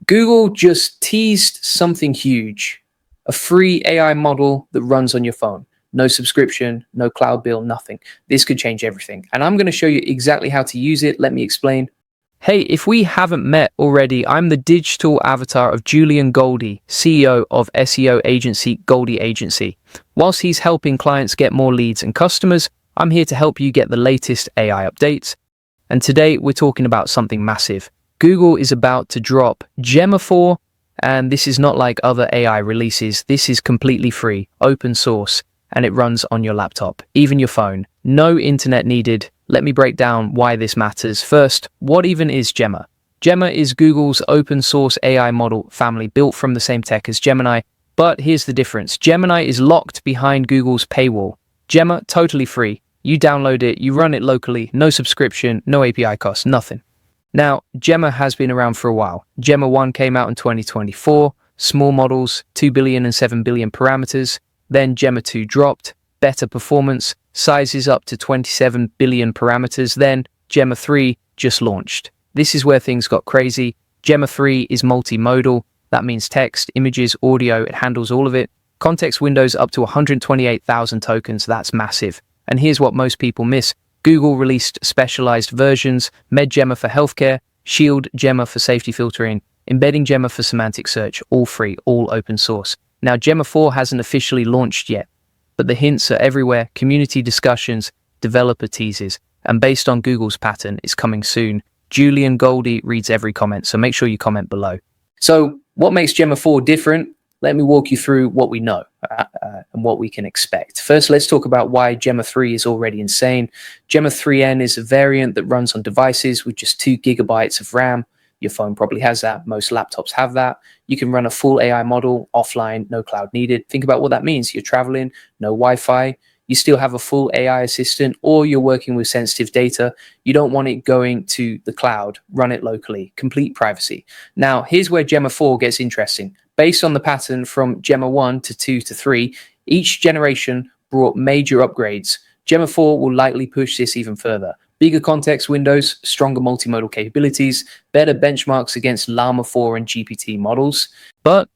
Google just teased something huge, a free AI model that runs on your phone. No subscription, no cloud bill, nothing. This could change everything. And I'm going to show you exactly how to use it. Let me explain. Hey, if we haven't met already, I'm the digital avatar of Julian Goldie, CEO of SEO agency Goldie Agency. Whilst he's helping clients get more leads and customers, I'm here to help you get the latest AI updates. And today we're talking about something massive. Google is about to drop Gemma 4, and this is not like other AI releases. This is completely free, open source, and it runs on your laptop, even your phone. No internet needed. Let me break down why this matters. First, what even is Gemma? Gemma is Google's open source AI model family built from the same tech as Gemini, but here's the difference. Gemini is locked behind Google's paywall. Gemma, totally free. You download it, you run it locally, no subscription, no API costs, nothing. Now, Gemma has been around for a while. Gemma 1 came out in 2024, small models, 2 billion and 7 billion parameters. Then Gemma 2 dropped, better performance, sizes up to 27 billion parameters. Then Gemma 3 just launched. This is where things got crazy. Gemma 3 is multimodal. That means text, images, audio, it handles all of it. Context windows up to 128,000 tokens, that's massive. And here's what most people miss. Google released specialized versions, Med Gemma for healthcare, Shield Gemma for safety filtering, Embedding Gemma for semantic search, all free, all open source. Now, Gemma 4 hasn't officially launched yet, but the hints are everywhere, community discussions, developer teases, and based on Google's pattern, it's coming soon. Julian Goldie reads every comment, so make sure you comment below. So what makes Gemma 4 different? Let me walk you through what we know and what we can expect. First, let's talk about why Gemma 3 is already insane. Gemma 3N is a variant that runs on devices with just 2 gigabytes of RAM. Your phone probably has that. Most laptops have that. You can run a full AI model offline, no cloud needed. Think about what that means. You're traveling, no Wi-Fi. You still have a full AI assistant, or you're working with sensitive data. You don't want it going to the cloud. Run it locally. Complete privacy. Now, here's where Gemma 4 gets interesting. Based on the pattern from Gemma 1 to 2 to 3, each generation brought major upgrades. Gemma 4 will likely push this even further. Bigger context windows, stronger multimodal capabilities, better benchmarks against Llama 4 and GPT models. But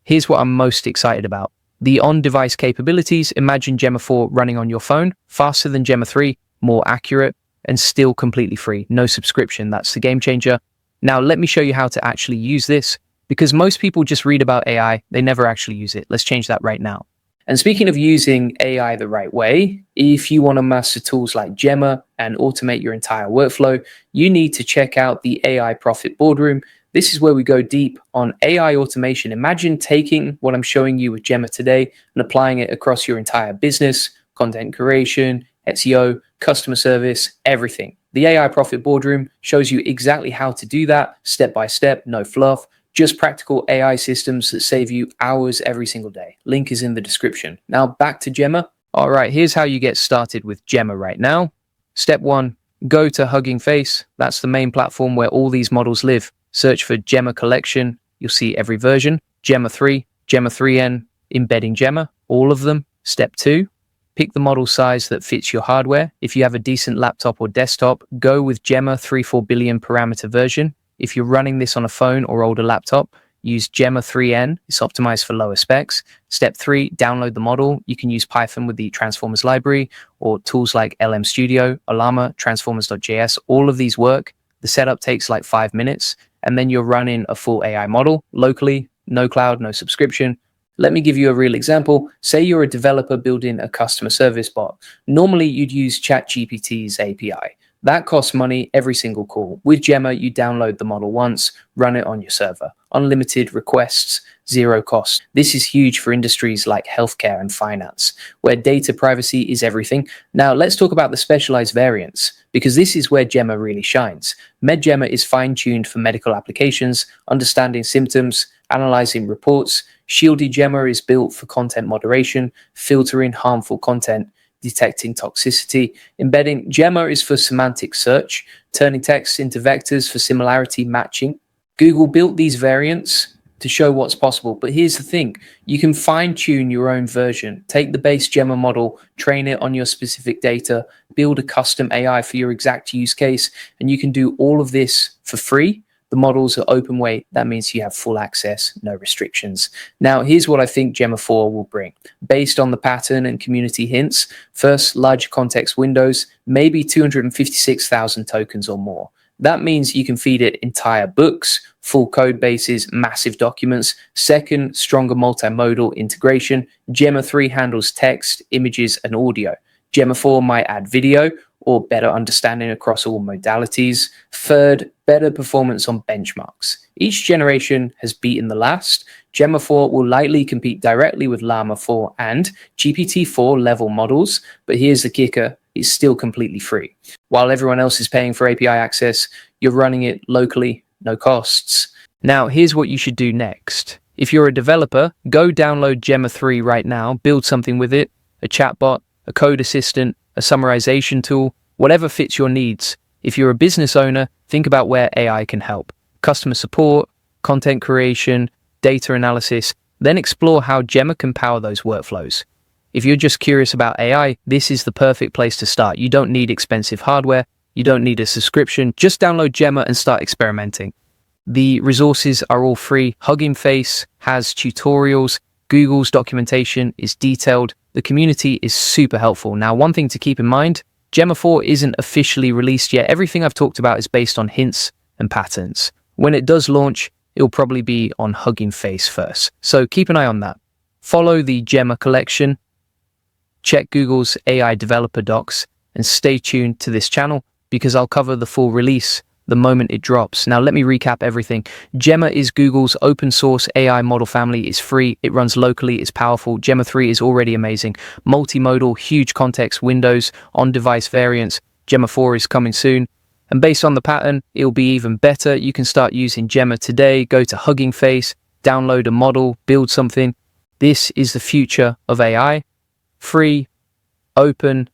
here's what I'm most excited about. The on-device capabilities. Imagine Gemma 4 running on your phone, faster than Gemma 3, more accurate, and still completely free. No subscription. That's the game changer. Now, let me show you how to actually use this, because most people just read about AI. They never actually use it. Let's change that right now. And speaking of using AI the right way, if you want to master tools like Gemma and automate your entire workflow, you need to check out the AI Profit Boardroom. This is where we go deep on AI automation. Imagine taking what I'm showing you with Gemma today and applying it across your entire business, content creation, SEO, customer service, everything. The AI Profit Boardroom shows you exactly how to do that, step by step, no fluff. Just practical AI systems that save you hours every single day. Link is in the description. Now back to Gemma. All right, here's how you get started with Gemma right now. Step 1, go to Hugging Face. That's the main platform where all these models live. Search for Gemma Collection. You'll see every version. Gemma 3, Gemma 3N, Embedding Gemma, all of them. Step 2, pick the model size that fits your hardware. If you have a decent laptop or desktop, go with Gemma 3-4 billion parameter version. If you're running this on a phone or older laptop, use Gemma 3N. It's optimized for lower specs. Step 3, download the model. You can use Python with the Transformers library or tools like LM Studio, Olama, Transformers.js. All of these work. The setup takes like 5 minutes, and then you're running a full AI model locally, no cloud, no subscription. Let me give you a real example. Say you're a developer building a customer service bot. Normally, you'd use ChatGPT's API. That costs money every single call. With Gemma, you download the model once, run it on your server. Unlimited requests, zero cost. This is huge for industries like healthcare and finance, where data privacy is everything. Now, let's talk about the specialized variants, because this is where Gemma really shines. Med Gemma is fine-tuned for medical applications, understanding symptoms, analyzing reports. Shielded Gemma is built for content moderation, filtering harmful content, detecting toxicity. Embedding Gemma is for semantic search, turning text into vectors for similarity matching. Google built these variants to show what's possible, but here's the thing. You can fine-tune your own version. Take the base Gemma model, train it on your specific data, build a custom AI for your exact use case, and you can do all of this for free. The models are open weight. That means you have full access, no restrictions. Now, here's what I think Gemma 4 will bring. Based on the pattern and community hints, first, larger context windows, maybe 256,000 tokens or more. That means you can feed it entire books, full code bases, massive documents. Second, stronger multimodal integration. Gemma 3 handles text, images, and audio. Gemma 4 might add video or better understanding across all modalities. Third, better performance on benchmarks. Each generation has beaten the last. Gemma 4 will likely compete directly with Llama 4 and GPT-4 level models, but here's the kicker, it's still completely free. While everyone else is paying for API access, you're running it locally, no costs. Now, here's what you should do next. If you're a developer, go download Gemma 3 right now, build something with it, a chatbot, a code assistant, a summarization tool, whatever fits your needs. If you're a business owner, think about where AI can help. Customer support, content creation, data analysis, then explore how Gemma can power those workflows. If you're just curious about AI, this is the perfect place to start. You don't need expensive hardware, you don't need a subscription, just download Gemma and start experimenting. The resources are all free. Hugging Face has tutorials, Google's documentation is detailed, the community is super helpful. Now, one thing to keep in mind, Gemma 4 isn't officially released yet. Everything I've talked about is based on hints and patterns. When it does launch, it'll probably be on Hugging Face first. So keep an eye on that. Follow the Gemma collection, check Google's AI developer docs, and stay tuned to this channel because I'll cover the full release the moment it drops. Now, let me recap everything. Gemma is Google's open source AI model family. It's free, it runs locally, it's powerful. Gemma 3 is already amazing. Multimodal, huge context windows, on-device variants. Gemma 4 is coming soon. And based on the pattern, it'll be even better. You can start using Gemma today. Go to Hugging Face, download a model, build something. This is the future of AI. Free, open,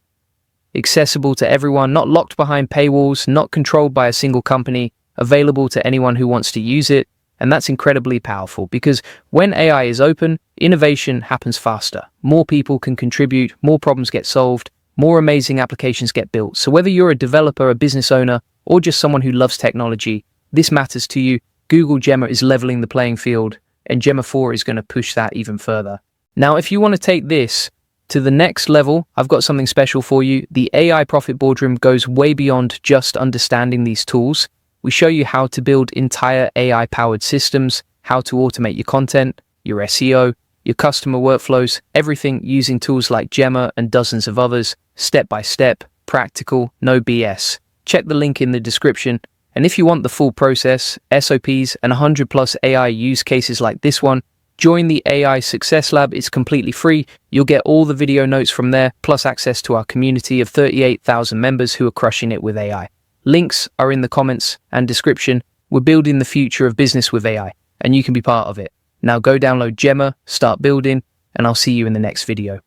accessible to everyone, not locked behind paywalls, not controlled by a single company, available to anyone who wants to use it. And that's incredibly powerful because when AI is open, innovation happens faster. More people can contribute, more problems get solved, more amazing applications get built. So whether you're a developer, a business owner, or just someone who loves technology, this matters to you. Google Gemma is leveling the playing field, and Gemma 4 is going to push that even further. Now, if you want to take this to the next level, I've got something special for you. The AI Profit Boardroom goes way beyond just understanding these tools. We show you how to build entire AI-powered systems, how to automate your content, your SEO, your customer workflows, everything using tools like Gemma and dozens of others, step by step, practical, no BS. Check the link in the description. And if you want the full process, SOPs, and 100+ AI use cases like this one, join the AI Success Lab. It's completely free. You'll get all the video notes from there, plus access to our community of 38,000 members who are crushing it with AI. Links are in the comments and description. We're building the future of business with AI, and you can be part of it. Now go download Gemma, start building, and I'll see you in the next video.